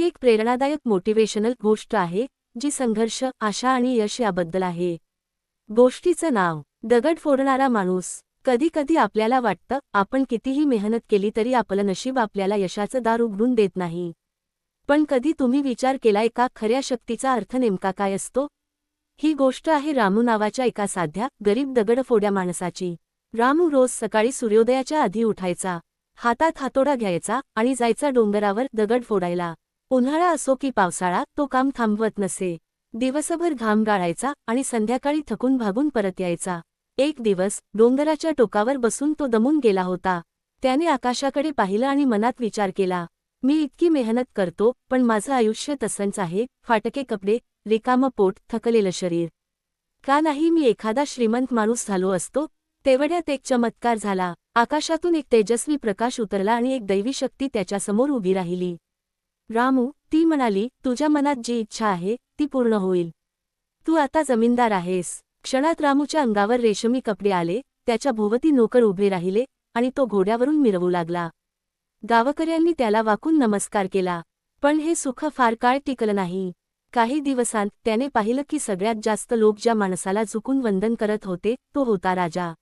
एक प्रेरणादायक मोटिवेशनल गोष्ट आहे जी संघर्ष, आशा आणि यश याबद्दल आहे. गोष्टीचं नाव दगड फोडणारा माणूस. कधी कधी आपल्याला वाटतं आपण कितीही मेहनत केली तरी आपलं नशीब आपल्याला यशाचं दार उघडून देत नाही. पण कधी तुम्ही विचार केलाय का खऱ्या शक्तीचा अर्थ नेमका काय असतो? ही गोष्ट आहे रामू नावाच्या एका साध्या, गरीब दगडफोड्या माणसाची. रामू रोज सकाळी सूर्योदयाच्या आधी उठायचा, हातात हातोडा घ्यायचा आणि जायचा डोंगरावर दगड फोडायला. उन्हाळा असो की पावसाळा, तो काम थांबवत नसे. दिवसभर घाम गाळायचा आणि संध्याकाळी थकून भागून परत यायचा. एक दिवस डोंगराच्या टोकावर बसून तो दमून गेला होता. त्याने आकाशाकडे पाहिलं आणि मनात विचार केला, मी इतकी मेहनत करतो पण माझं आयुष्य तसंच आहे, फाटके कपडे, रिकामं पोट, थकलेलं शरीर. का नाही मी एखादा श्रीमंत माणूस झालो असतो? तेवढ्यात एक चमत्कार झाला. आकाशातून एक तेजस्वी प्रकाश उतरला आणि एक दैवी शक्ती त्याच्यासमोर उभी राहिली. रामू, ती म्हणाली, तुझ्या मनात जी इच्छा आहे ती पूर्ण होईल. तू आता जमीनदार आहेस. क्षणात रामूच्या अंगावर रेशमी कपडे आले, त्याच्या भोवती नोकर उभे राहिले आणि तो घोड्यावरून मिरवू लागला. गावकऱ्यांनी त्याला वाकून नमस्कार केला. पण हे सुख फार काळ टिकलं नाही. काही दिवसांत त्याने पाहिलं की सगळ्यात जास्त लोक ज्या माणसाला झुकून वंदन करत होते तो होता राजा.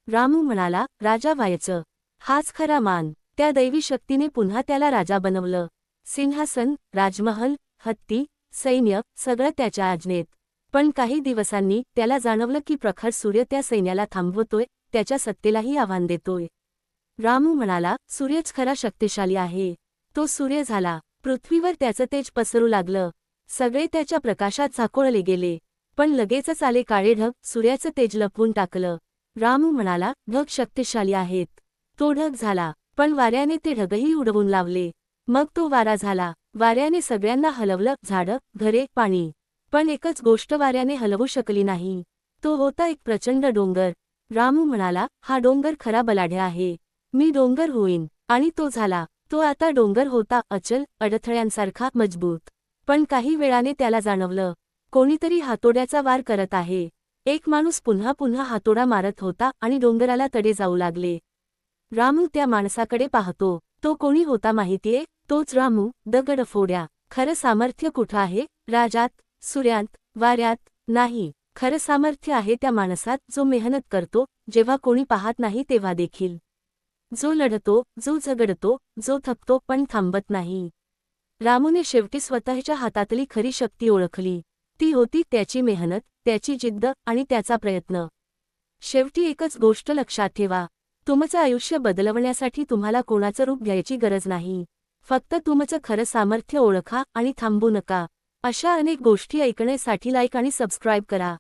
रामू म्हणाला, राजा व्हायचं हाच खरा मान. त्या दैवी शक्तीने पुन्हा त्याला राजा बनवलं. सिंहासन, राजमहल, हत्ती, सैन्य, सगळं त्याच्या आज्ञेत. पण काही दिवसांनी त्याला जाणवलं की प्रखर सूर्य त्या सैन्याला थांबवतोय, त्याच्या सत्तेलाही आव्हान देतोय. रामू म्हणाला, सूर्यच खरा शक्तिशाली आहे. तो सूर्य झाला. पृथ्वीवर त्याचं तेज पसरू लागलं. सगळे त्याच्या प्रकाशात झाकोळले गेले. पण लगेचच आले काळे ढग, सूर्याचं तेज लपवून टाकलं. रामू म्हणाला, ढग शक्तिशाली आहेत. तो ढग झाला, पण वाऱ्याने ते ढगही उडवून लावले. मग तो वारा झाला. वाऱ्याने सगळ्यांना हलवलं, झाडं, घरे, पाणी. पण एकच गोष्ट वाऱ्याने हलवू शकली नाही. तो होता एक प्रचंड डोंगर. रामू म्हणाला, हा डोंगर खरा बलाढ्य आहे. मी डोंगर होईन. आणि तो झाला. तो आता डोंगर होता, अचल, अडथळ्यांसारखा मजबूत. पण काही वेळाने त्याला जाणवलं, कोणीतरी हातोड्याचा वार करत आहे. एक माणूस पुन्हा पुन्हा हातोडा मारत होता आणि डोंगराला तडे जाऊ लागले. रामू त्या माणसाकडे पाहतो. तो कोणी होता माहितीये? तोच रामू, दगडफोड्या. खरं सामर्थ्य कुठं आहे? राजात, सूर्यात, वाऱ्यात नाही. खरं सामर्थ्य आहे त्या माणसात जो मेहनत करतो, जेव्हा कोणी पाहत नाही तेव्हा देखील. जो लढतो, जो झगडतो, जो थकतो पण थांबत नाही. रामूने शेवटी स्वतःच्या हातातली खरी शक्ती ओळखली. ती होती त्याची मेहनत, त्याची जिद्द आणि त्याचा प्रयत्न. शेवटी एकच गोष्ट लक्षात ठेवा, तुमचं आयुष्य बदलवण्यासाठी तुम्हाला कोणाचं रूप घ्यायची गरज नाही. फक्त तुमचं खरं सामर्थ्य ओळखा आणि थांबू नका. अशा अनेक गोष्टी ऐकण्यासाठी लाईक आणि सबस्क्राईब करा.